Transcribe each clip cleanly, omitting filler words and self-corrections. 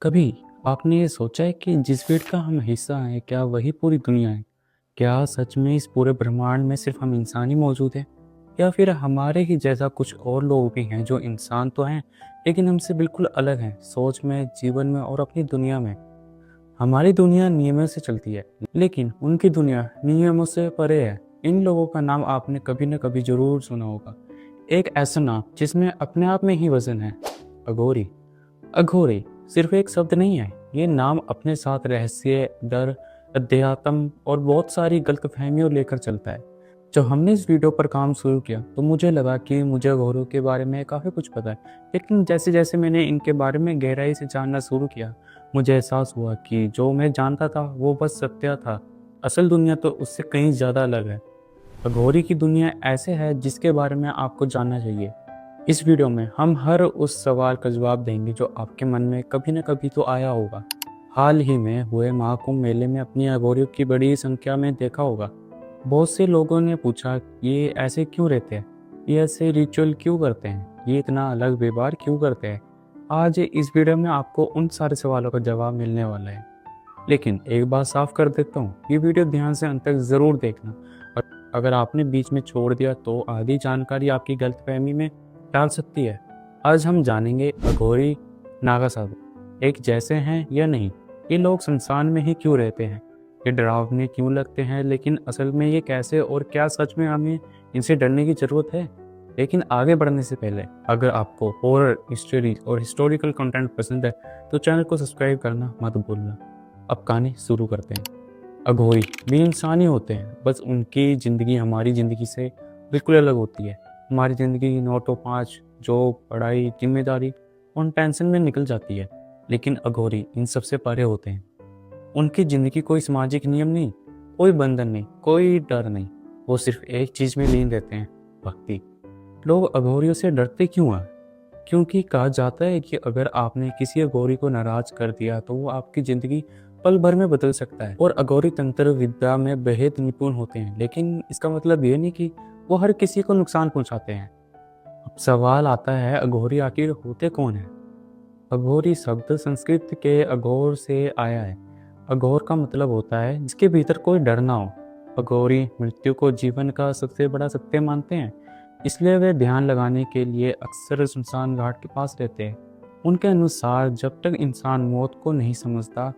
कभी आपने ये सोचा है कि जिस भीड़ का हम हिस्सा हैं, क्या वही पूरी दुनिया है? क्या सच में इस पूरे ब्रह्मांड में सिर्फ हम इंसान ही मौजूद हैं? या फिर हमारे ही जैसा कुछ और लोग भी हैं जो इंसान तो हैं, लेकिन हमसे बिल्कुल अलग हैं, सोच में, जीवन में और अपनी दुनिया में। हमारी दुनिया नियमों से चलती है, लेकिन उनकी दुनिया नियमों से परे है। इन लोगों का नाम आपने कभी न कभी जरूर सुना होगा। एक ऐसा नाम जिसमें अपने आप में ही वजन है, अघोरी। अघोरी सिर्फ एक शब्द नहीं है, ये नाम अपने साथ रहस्य, डर, अध्यात्म और बहुत सारी गलतफहमियों लेकर चलता है। जब हमने इस वीडियो पर काम शुरू किया तो मुझे लगा कि मुझे अघोरों के बारे में काफ़ी कुछ पता है, लेकिन जैसे जैसे मैंने इनके बारे में गहराई से जानना शुरू किया, मुझे एहसास हुआ कि जो मैं जानता था वो बस सत्य था। असल दुनिया तो उससे कहीं ज़्यादा अलग है। अघोरी की दुनिया ऐसे है जिसके बारे में आपको जानना चाहिए। इस वीडियो में हम हर उस सवाल का जवाब देंगे जो आपके मन में कभी न कभी तो आया होगा। हाल ही में हुए महाकुंभ मेले में अपनी अघोरियों की बड़ी संख्या में देखा होगा। बहुत से लोगों ने पूछा ये ऐसे क्यों रहते हैं, ये ऐसे रिचुअल क्यों करते हैं, ये इतना अलग व्यवहार क्यों करते हैं। आज इस वीडियो में आपको उन सारे सवालों का जवाब मिलने वाला है। लेकिन एक बात साफ कर देता हूँ, ये वीडियो ध्यान से अंत तक ज़रूर देखना। और अगर आपने बीच में छोड़ दिया तो आधी जानकारी आपकी गलतफहमी में डाल सकती है। आज हम जानेंगे अघोरी नागा साधु एक जैसे हैं या नहीं, ये लोग संसार में ही क्यों रहते हैं, ये डरावने क्यों लगते हैं, लेकिन असल में ये कैसे और क्या सच में हमें इनसे डरने की ज़रूरत है। लेकिन आगे बढ़ने से पहले अगर आपको हॉरर, हिस्ट्री और हिस्टोरिकल कंटेंट पसंद है तो चैनल को सब्सक्राइब करना मत भूलना। अब कहानी शुरू करते हैं। अघोरी भी इंसान ही होते हैं, बस उनकी ज़िंदगी हमारी ज़िंदगी से बिल्कुल अलग होती है। हमारी ज़िंदगी 9 to 5 जॉब, पढ़ाई, जिम्मेदारी और टेंशन में निकल जाती है, लेकिन अघोरी इन सबसे परे होते हैं। उनकी ज़िंदगी कोई सामाजिक नियम नहीं, कोई बंधन नहीं, कोई डर नहीं। वो सिर्फ एक चीज़ में लीन रहते हैं, भक्ति। लोग अघोरियों से डरते क्यों हैं? क्योंकि कहा जाता है कि अगर आपने किसी अघोरी को नाराज कर दिया तो वो आपकी ज़िंदगी पल भर में बदल सकता है। और अघोरी तंत्र विद्या में बेहद निपुण होते हैं, लेकिन इसका मतलब ये नहीं कि वो हर किसी को नुकसान पहुंचाते हैं। अब सवाल आता है, अघोरी आखिर होते कौन है? अघोरी शब्द संस्कृत के अघोर से आया है। अघोर का मतलब होता है जिसके भीतर कोई डर ना हो। अघोरी मृत्यु को जीवन का सबसे बड़ा सत्य मानते हैं, इसलिए वे ध्यान लगाने के लिए अक्सर श्मशान घाट के पास रहते हैं। उनके अनुसार जब तक इंसान मौत को नहीं समझता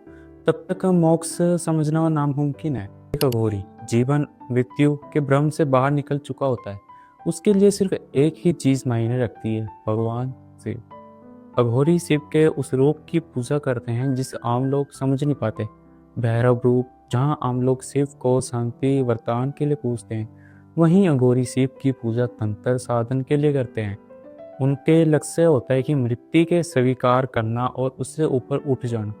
तब तक मोक्ष समझना नामुमकिन है। एक अघोरी जीवन मृत्यु के भ्रम से बाहर निकल चुका होता है। उसके लिए सिर्फ एक ही चीज मायने रखती है, भगवान शिव। अघोरी शिव के उस रूप की पूजा करते हैं जिसे आम लोग समझ नहीं पाते। भैरव रूप, जहाँ आम लोग शिव को शांति वरदान के लिए पूजते हैं, वहीं अघोरी शिव की पूजा तंत्र साधन के लिए करते हैं। उनके लक्ष्य होता है कि मृत्यु के स्वीकार करना और उससे ऊपर उठ जाना।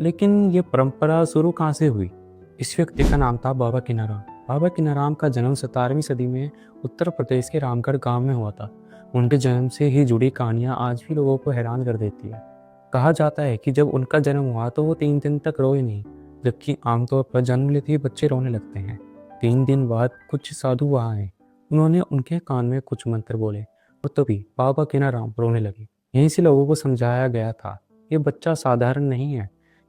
लेकिन ये परंपरा शुरू कहाँ से हुई? इस व्यक्ति का नाम था बाबा किनाराम। बाबा किनाराम का जन्म 17वीं सदी में उत्तर प्रदेश के रामगढ़ गांव में हुआ था। उनके जन्म से ही जुड़ी कहानियां आज भी लोगों को हैरान कर देती है। कहा जाता है कि जब उनका जन्म हुआ तो वो 3 दिन तक रोए नहीं, जबकि आमतौर पर जन्म लेते ही बच्चे रोने लगते हैं। 3 दिन बाद कुछ साधु वहाँ आए। उन्होंने उनके कान में कुछ मंत्र बोले और तभी बाबा किनाराम रोने लगे। यहीं से लोगों को समझाया गया था, ये बच्चा साधारण नहीं है।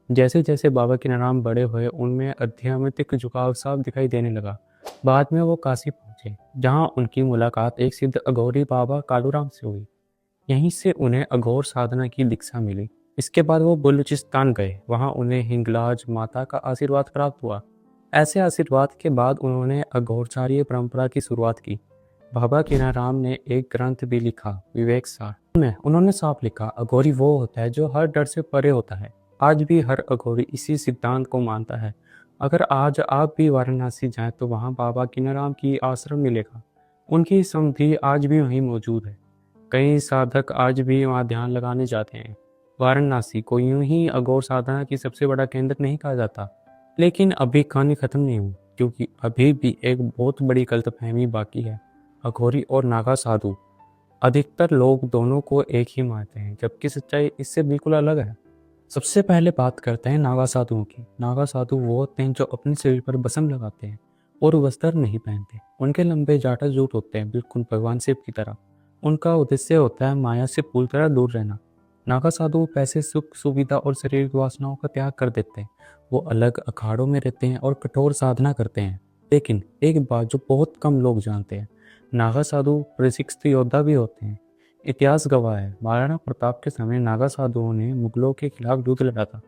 जैसे जैसे बाबा किनाराम बड़े हुए, उनमें आध्यात्मिक झुकाव साफ दिखाई देने लगा। बाद में वो काशी पहुंचे, जहां उनकी मुलाकात एक सिद्ध अघोरी बाबा कालूराम से हुई। यहीं से उन्हें अघोर साधना की दीक्षा मिली। इसके बाद वो बलूचिस्तान गए, वहां उन्हें हिंगलाज माता का आशीर्वाद प्राप्त हुआ। ऐसे आशीर्वाद के बाद उन्होंने अघोरचार्य परंपरा की शुरुआत की। बाबा किनाराम ने एक ग्रंथ भी लिखा, विवेक सार में उन्होंने साफ लिखा, अघोरी वो होता है जो हर डर से परे होता है। आज भी हर अघोरी इसी सिद्धांत को मानता है। अगर आज आप भी वाराणसी जाएं तो वहां बाबा किनाराम की आश्रम मिलेगा। उनकी समाधि आज भी वहीं मौजूद है। कई साधक आज भी वहां ध्यान लगाने जाते हैं। वाराणसी को यूं ही अघोर साधना की सबसे बड़ा केंद्र नहीं कहा जाता, लेकिन अभी कहानी खत्म नहीं हुई, क्योंकि अभी भी एक बहुत बड़ी गलतफहमी बाकी है। अघोरी और नागा साधु, अधिकतर लोग दोनों को एक ही मानते हैं, जबकि सच्चाई इससे बिल्कुल अलग है। सबसे पहले बात करते हैं नागा साधुओं की। नागा साधु वो होते हैं जो अपने शरीर पर बसम लगाते हैं और वस्त्र नहीं पहनते। उनके लंबे जाटा जूट होते हैं, बिल्कुल भगवान शिव की तरह। उनका उद्देश्य होता है माया से पूरी तरह दूर रहना। नागा साधु पैसे, सुख, सुविधा और शारीरिक वासनाओं का त्याग कर देते हैं। वो अलग अखाड़ों में रहते हैं और कठोर साधना करते हैं। लेकिन एक बात जो बहुत कम लोग जानते हैं, नागा साधु प्रशिक्षित योद्धा भी होते हैं। इतिहास गवाह है, महाराणा प्रताप के समय नागा साधुओं ने मुगलों के खिलाफ युद्ध लड़ा था।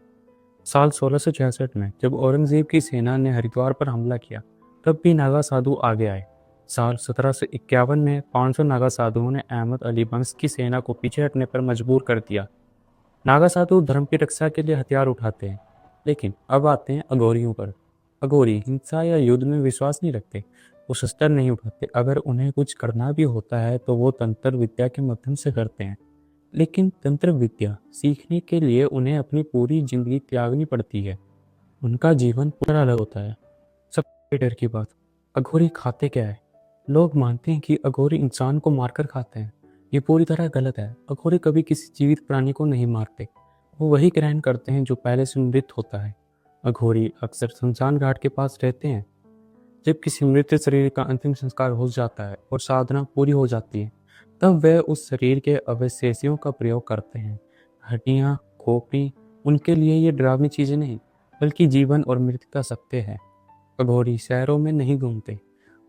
साल 1666 में जब औरंगजेब की सेना ने हरिद्वार पर हमला किया, तब भी नागा साधु आगे आए। साल 1751 में 500 नागा साधुओं ने अहमद अली वंश की सेना को पीछे हटने पर मजबूर कर दिया। नागा साधु धर्म की रक्षा के लिए हथियार उठाते हैं। लेकिन अब आते हैं अघोरियों पर। अघोरी हिंसा या युद्ध में विश्वास नहीं रखते। वो शस्त्र नहीं उठाते। अगर उन्हें कुछ करना भी होता है तो वो तंत्र विद्या के माध्यम से करते हैं। लेकिन तंत्र विद्या सीखने के लिए उन्हें अपनी पूरी जिंदगी त्यागनी पड़ती है। उनका जीवन पूरा अलग होता है। सबसे डर की बात, अघोरी खाते क्या है? लोग मानते हैं कि अघोरी इंसान को मारकर खाते हैं। ये पूरी तरह गलत है। अघोरी कभी किसी जीवित प्राणी को नहीं मारते। वो वही ग्रहण करते हैं जो पहले से मृत होता है। अघोरी अक्सर शमशान घाट के पास रहते हैं। जब किसी मृत शरीर का अंतिम संस्कार हो जाता है और साधना पूरी हो जाती है, तब वे उस शरीर के अवशेषों का प्रयोग करते हैं। हड्डियाँ, खोपड़ी, उनके लिए ये डरावनी चीजें नहीं, बल्कि जीवन और मृत्यु का सत्य है। अघोरी शहरों में नहीं घूमते।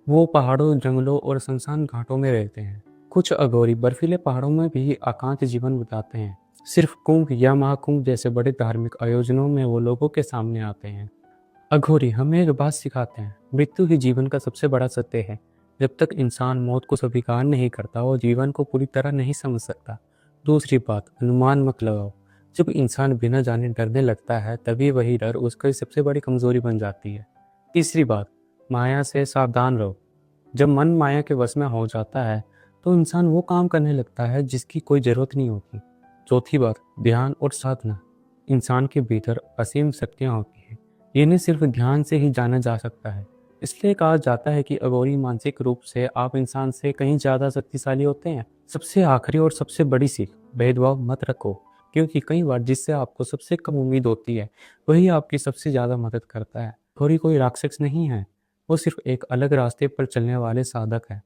वो पहाड़ों, जंगलों और शमशान घाटों में रहते हैं। कुछ अघोरी बर्फीले पहाड़ों में भी एकांत जीवन बिताते हैं। सिर्फ कुंभ या महाकुंभ जैसे बड़े धार्मिक आयोजनों में वो लोगों के सामने आते हैं। अघोरी हमें एक बात सिखाते हैं, मृत्यु ही जीवन का सबसे बड़ा सत्य है। जब तक इंसान मौत को स्वीकार नहीं करता, वो जीवन को पूरी तरह नहीं समझ सकता। दूसरी बात, अनुमान मत लगाओ। जब इंसान बिना जाने डरने लगता है, तभी वही डर उसकी सबसे बड़ी कमजोरी बन जाती है। तीसरी बात, माया से सावधान रहो। जब मन माया के वश में हो जाता है, तो इंसान वो काम करने लगता है जिसकी कोई जरूरत नहीं होती। चौथी बात, ध्यान और साधना। इंसान के भीतर असीम शक्तियाँ होती हैं। इन्हें सिर्फ ध्यान से ही जाना जा सकता है। इसलिए कहा जाता है कि अघोरी मानसिक रूप से आप इंसान से कहीं ज़्यादा शक्तिशाली होते हैं। सबसे आखिरी और सबसे बड़ी सीख, भेदभाव मत रखो। क्योंकि कई बार जिससे आपको सबसे कम उम्मीद होती है, वही आपकी सबसे ज़्यादा मदद करता है। अघोरी कोई राक्षस नहीं है, वो सिर्फ एक अलग रास्ते पर चलने वाले साधक है।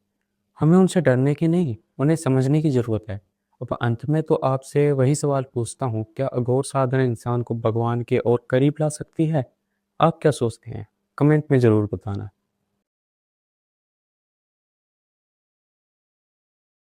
हमें उनसे डरने की नहीं, उन्हें समझने की ज़रूरत है। अब अंत में तो आपसे वही सवाल पूछता हूँ, क्या अघोर साधना इंसान को भगवान के और करीब ला सकती है? आप क्या सोचते हैं? कमेंट में ज़रूर बताना।